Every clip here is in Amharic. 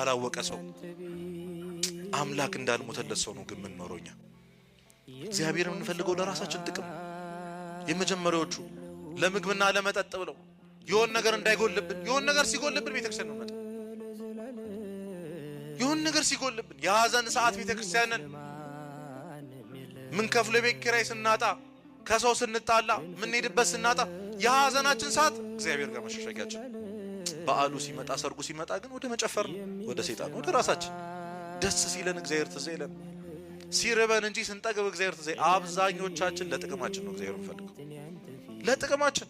እንዳላወቀ ሰው አምላክ እንዳልሞተለት ሰው ነው ግን ምን ኖሮኛ እግዚአብሔርን እንፈልገው ለራሳችን ጥቅም የመጀመሪያዎቹ ለምግብና ለመጠጥ ብለው የሆነ ነገር እንዳይጎልብን የሆነ ነገር ሲጎልብን ቤተክርስቲያን ነው ማለት የሆነ ነገር ሲጎልብን የሐዘን ሰዓት ቤተክርስቲያንን ምን ከፍለ ቤት ኪራይ ስናጣ ከሰው ስንጣላ ምን ሄድበት ስናጣ የሐዘናችን ሰዓት እግዚአብሔር ጋር መሸሸጊያችን በዓሉ ሲመጣ ሰርጉ ሲመጣ ግን ወደ መጨፈር ነው ወደ ሰይጣን ወደ ራሳችን ደስ ሲለን እግዚአብሔር ትዝ ይለን ሲርበን እንጂ ስንጠግብ እግዚአብሔር ትዝ አብዛኞቻችን ለጥቅማችን ነው እግዚአብሔር እንፈልገው ለጥቅማችን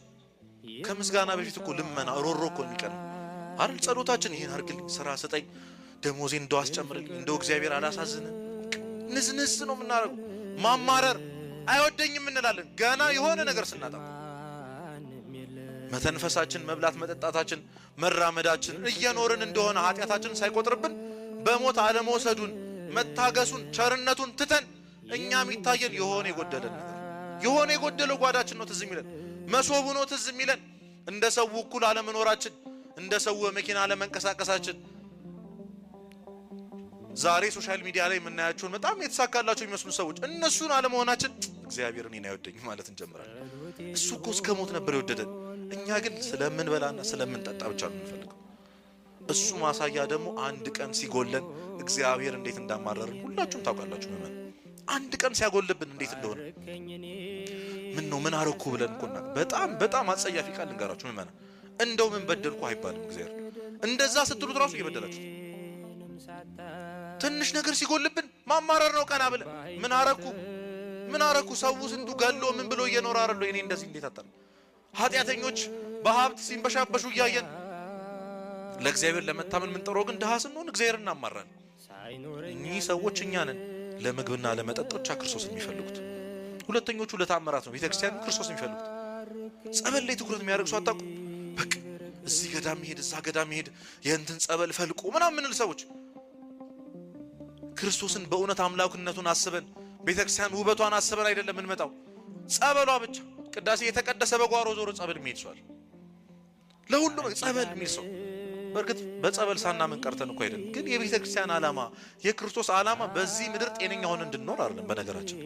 ከምስጋና በፊት እኮ ልመና ሮሮ እኮ የሚቀር አይደል ጸሎታችን ይሄን አርግልኝ ስራ ስጠኝ ደሞዜን እንደው አስጨምርልኝ እንደው እግዚአብሔር አላሳዝነን ንዝንዝ ነው የምናረገው ማማረር አይወደኝም እንላለን ገና የሆነ ነገር ስናጣ መተንፈሳችን መብላት መጠጣታችን መራመዳችን እየኖርን እንደሆነ ኃጢያታችን ሳይቆጥርብን በሞት አለመወሰዱን መታገሱን ቸርነቱን ትተን እኛም ይታየን የሆነ የጎደለን ነገር የሆነ የጎደለው ጓዳችን ነው ትዝ የሚለን መሶቡ ነው ትዝ የሚለን እንደ ሰው እኩል አለመኖራችን እንደ ሰው መኪና አለመንቀሳቀሳችን ዛሬ ሶሻል ሚዲያ ላይ የምናያቸው በጣም የተሳካላቸው የሚመስሉ ሰዎች እነሱን አለመሆናችን እግዚአብሔር እኔን አይወደኝም ማለት እንጀምራለን እሱ እኮ እስከ ሞት ነበር የወደደን እኛ ግን ስለምንበላና ስለምንጠጣ ብቻ ነው የምንፈልገው እሱ ማሳያ ደግሞ አንድ ቀን ሲጎለን እግዚአብሔር እንዴት እንዳማረርን ሁላችሁም ታውቃላችሁ ማለት አንድ ቀን ሲያጎልብን እንዴት እንደሆነ ምን ነው ምን አረኩ ብለን እንኳን በጣም አጸያፊ ቃል እንጋራችሁ ምን ማለት እንደው ምን በደልኩ አይባልም እግዚአብሔር እንደዛ ስትሉት ራሱ እየበደላችሁ ትንሽ ነገር ሲጎልብን ማማረር ነው ቀና ብለን ምን አረኩ ሰው ስንቱ ገሎ ምን ብሎ እየኖረ አይደል እኔ እንደዚህ እንዴት አጣለ ኃጢያተኞች በሀብት ሲንበሻበሹ እያየን ለእግዚአብሔር ለመታመን ምን ጥሮ ግን ደሃ ስንሆን እግዚአብሔርን እናማራለን እኚህ ሰዎች እኛ ነን ለምግብና ለመጠጥ ብቻ ክርስቶስን የሚፈልጉት ሁለተኞቹ ለታምራት ነው ቤተክርስቲያን ክርስቶስን የሚፈልጉት ጸበል ላይ ትኩረት የሚያደርጉ ሰው አጣቁ በቃ እዚህ ገዳም ይሄድ እዛ ገዳም ይሄድ የእንትን ጸበል ፈልቆ ምናምን ምንል ሰዎች ክርስቶስን በእውነት አምላክነቱን አስበን ቤተክርስቲያን ውበቷን አስበን አይደለም እንመጣው ጸበሏ ብቻ ቅዳሴ የተቀደሰ በጓሮ ዞሮ ጸበል የሚሄድሷል ለሁሉ ጸበል የሚል ሰው በርግጥ በጸበል ሳናምን ቀርተን እኮ አይደለም ግን የቤተክርስቲያን ዓላማ የክርስቶስ ዓላማ በዚህ ምድር ጤነኛ ሆነን እንድንኖር አይደለም በነገራችን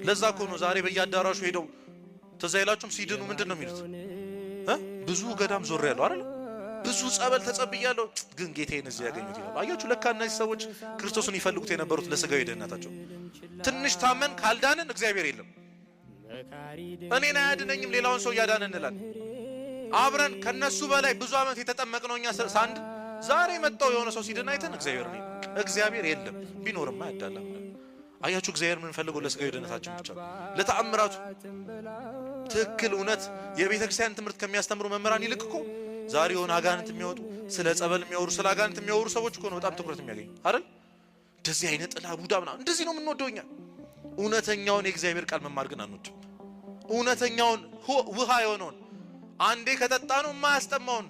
ለዛ እኮ ነው ዛሬ በያዳራሹ ሄደው ተዛይላችሁም ሲድኑ ምንድነው የሚሉት ብዙ ገዳም ዞር ያለው አይደል ብዙ ጸበል ተጸብያለሁ ግን ጌታዬን እዚህ ያገኙት ይላል አያችሁ ለካ እነዚህ ሰዎች ክርስቶስን ይፈልጉት የነበሩት ለስጋዊ ደህንነታቸው ትንሽ ታመን ካልዳንን እግዚአብሔር የለም እኔን አያድነኝም ሌላውን ሰው ያዳነን እንላለን አብረን ከነሱ በላይ ብዙ አመት የተጠመቅነው እኛ ሳንድ ዛሬ መጣው የሆነ ሰው ሲድን አይተን እግዚአብሔር የለም ቢኖርማ ያዳላም አያችሁ እግዚአብሔር ምን ፈልጎ ለስጋዊ ደህንነታችን ብቻ ለተአምራቱ ትክክል እውነት የቤተክርስቲያን ትምህርት ከሚያስተምሩ መምህራን ይልቅኮ ዛሬ የሆነ አጋንንት የሚወጡ ስለ ጸበል የሚያወሩ ስለ አጋንንት የሚያወሩ ሰዎች እኮ ነው በጣም ትኩረት የሚያገኙ አይደል እንደዚህ አይነት ጥላ ቡዳ ምናምን እንደዚህ ነው የምንወደውኛ እውነተኛውን የእግዚአብሔር ቃል መማር ግን አንወድም እውነተኛውን ውሃ የሆነውን አንዴ ከጠጣነው የማያስጠማውን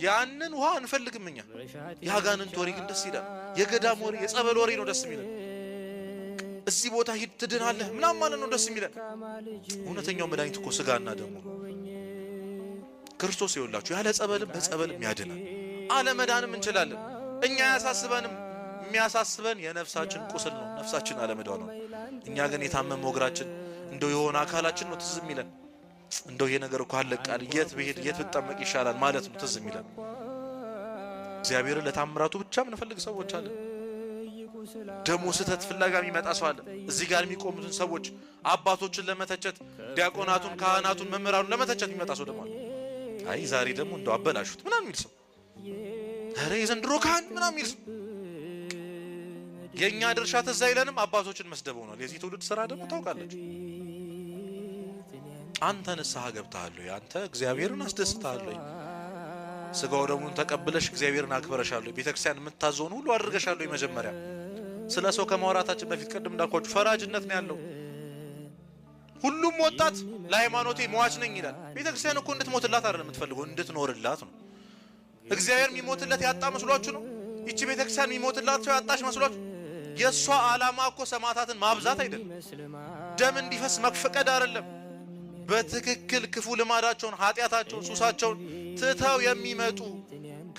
ያንን ውሃ እንፈልግምኛ የአጋንንት ወሬ ግን ደስ ይላል የገዳም ወሬ የጸበል ወሬ ነው ደስ የሚለን እዚህ ቦታ ሂድ ትድናለህ ምናምን ማለት ነው ደስ የሚለን እውነተኛው መድኃኒት እኮ ስጋና ደሙ ክርስቶስ ይወላችሁ ያለ ጸበልም በጸበልም ያድናል አለመዳንም እንችላለን እኛ ያሳስበንም የሚያሳስበን የነፍሳችን ቁስል ነው ነፍሳችን አለመዳኑ ነው እኛ ግን የታመመ ወግራችን እንደው የሆነ አካላችን ነው ትዝ የሚለን እንደው ይሄ ነገር እኮ አለቃል የት በሄድ የት ተጠመቅ ይሻላል ማለት ነው ትዝ የሚለን እግዚአብሔርን ለታምራቱ ብቻ ምን ፈልግ ሰዎች አለ ደሞ ስተት ፍላጋ የሚመጣ ሰው አለ እዚህ ጋር የሚቆሙትን ሰዎች አባቶችን ለመተቸት ዲያቆናቱን ካህናቱን መምህራኑን ለመተቸት የሚመጣ ሰው ደግሞ አይ ዛሬ ደግሞ እንደው አበላሹት ምናምን የሚል ሰው ኧረ የዘንድሮ ካህን ምናምን የሚል ሰው የኛ ድርሻ ተዛ ይለንም አባቶችን መስደብ ሆኗል የዚህ ትውልድ ስራ ደግሞ ታውቃለች አንተ ንስሐ ገብተሃል ወይ አንተ እግዚአብሔርን አስደስተሃል ወይ ስጋው ደሙን ተቀበለሽ እግዚአብሔርን አክብረሻል ወይ ቤተክርስቲያን የምታዘውን ሁሉ አድርገሻል ወይ መጀመሪያ ስለ ሰው ከማውራታችን በፊት ቀደም እንዳልኳችሁ ፈራጅነት ነው ያለው ሁሉም ወጣት ለሃይማኖቴ ሟች ነኝ ይላል ቤተክርስቲያን እኮ እንድትሞትላት አይደለም የምትፈልገው እንድትኖርላት ነው እግዚአብሔር የሚሞትለት ያጣ መስሏችሁ ነው ይቺ ቤተክርስቲያን የሚሞትላት ሰው ያጣሽ መስሏችሁ የሷ ዓላማ እኮ ሰማዕታትን ማብዛት አይደለም ደም እንዲፈስ መፍቀድ አይደለም በትክክል ክፉ ልማዳቸውን ኃጢያታቸውን ሱሳቸውን ትተው የሚመጡ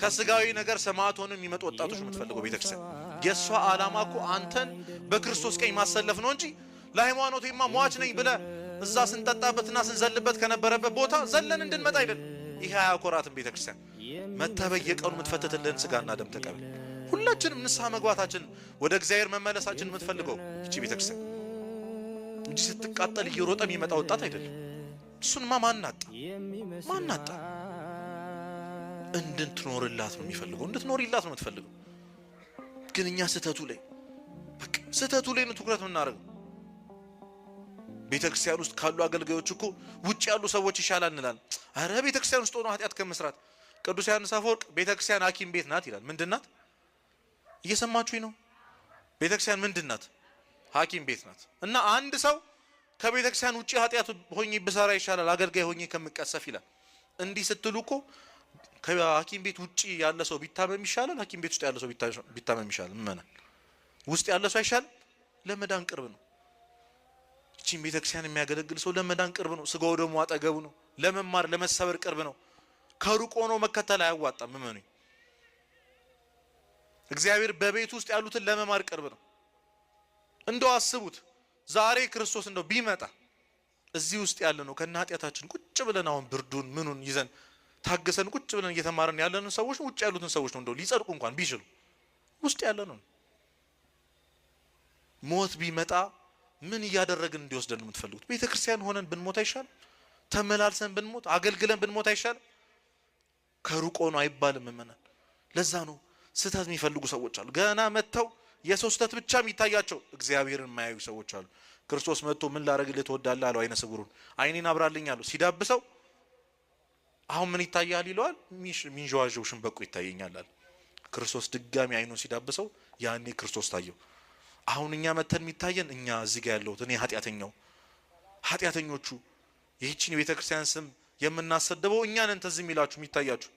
ከስጋዊ ነገር ሰማዕት ሆነው የሚመጡ ወጣቶች የምትፈልገው ቤተክርስቲያን የሷ ዓላማ እኮ አንተን በክርስቶስ ቀኝ ማሰለፍ ነው እንጂ ለሃይማኖቴማ ሟች ነኝ ብለ እዛ ስንጠጣበትና ስንዘልበት ከነበረበት ቦታ ዘለን እንድንመጣ አይደለም። ይሄ አያኮራትም። ቤተክርስቲያን መተበየ የቀኑ የምትፈትትልን ስጋና ደም ተቀበል። ሁላችንም ንስሐ መግባታችን ወደ እግዚአብሔር መመለሳችን የምትፈልገው እቺ ቤተክርስቲያን እንጂ ስትቃጠል እየሮጠ የሚመጣ ወጣት አይደለም። እሱንማ ማናጣ እንድትኖርላት ነው የሚፈልገው፣ እንድትኖርላት ነው የምትፈልገው። ግን እኛ ስህተቱ ላይ ነው ትኩረት የምናደርገው። ቤተክርስቲያን ውስጥ ካሉ አገልጋዮች እኮ ውጭ ያሉ ሰዎች ይሻላል እንላለን። አረ ቤተክርስቲያን ውስጥ ሆኖ ኃጢአት ከመስራት ቅዱስ ዮሐንስ አፈወርቅ ቤተክርስቲያን ሐኪም ቤት ናት ይላል። ምንድናት? እየሰማችሁኝ ነው? ቤተክርስቲያን ምንድናት? ሐኪም ቤት ናት። እና አንድ ሰው ከቤተክርስቲያን ውጭ ኃጢአት ሆኜ ብሰራ ይሻላል አገልጋይ ሆኜ ከምቀሰፍ ይላል። እንዲህ ስትሉ እኮ ከሐኪም ቤት ውጭ ያለ ሰው ቢታመም ይሻላል፣ ሐኪም ቤት ውስጥ ያለ ሰው ቢታመም ይሻላል። ምመናል ውስጥ ያለ ሰው አይሻልም? ለመዳን ቅርብ ነው። እቺን ቤተክርስቲያን የሚያገለግል ሰው ለመዳን ቅርብ ነው። ስጋው ደግሞ አጠገቡ ነው። ለመማር ለመሰበር ቅርብ ነው። ከሩቅ ሆኖ መከተል አያዋጣም። ምመኑኝ እግዚአብሔር በቤት ውስጥ ያሉትን ለመማር ቅርብ ነው። እንደው አስቡት ዛሬ ክርስቶስ እንደው ቢመጣ እዚህ ውስጥ ያለ ነው ከነ ኃጢአታችን ቁጭ ብለን አሁን ብርዱን ምኑን ይዘን ታገሰን ቁጭ ብለን እየተማረን ያለንን ሰዎች ውጭ ያሉትን ሰዎች ነው እንደው ሊጸድቁ እንኳን ቢችሉ ውስጥ ያለ ነው። ሞት ቢመጣ ምን እያደረግን እንዲወስደን የምትፈልጉት? ቤተክርስቲያን ሆነን ብንሞት አይሻል? ተመላልሰን ብንሞት አገልግለን ብንሞት አይሻል? ከሩቅ ሆኖ አይባልም ምመናል። ለዛ ነው ስህተት የሚፈልጉ ሰዎች አሉ። ገና መጥተው የሰው ስህተት ብቻ የሚታያቸው እግዚአብሔርን የማያዩ ሰዎች አሉ። ክርስቶስ መጥቶ ምን ላደርግልህ ትወዳለህ አለው አይነ ስውሩን። አይኔን አብራልኝ አለው። ሲዳብሰው አሁን ምን ይታያል ይለዋል። ሚንዣዋዣው ሽንበቆ ይታየኛል አለ። ክርስቶስ ድጋሚ አይኑን ሲዳብሰው ያኔ ክርስቶስ ታየው። አሁን እኛ መተን የሚታየን እኛ እዚህ ጋር ያለሁት እኔ ኃጢአተኞቹ ይህችን የቤተክርስቲያን ስም የምናሰደበው እኛ ነን። ተዝ የሚላችሁ የሚታያችሁ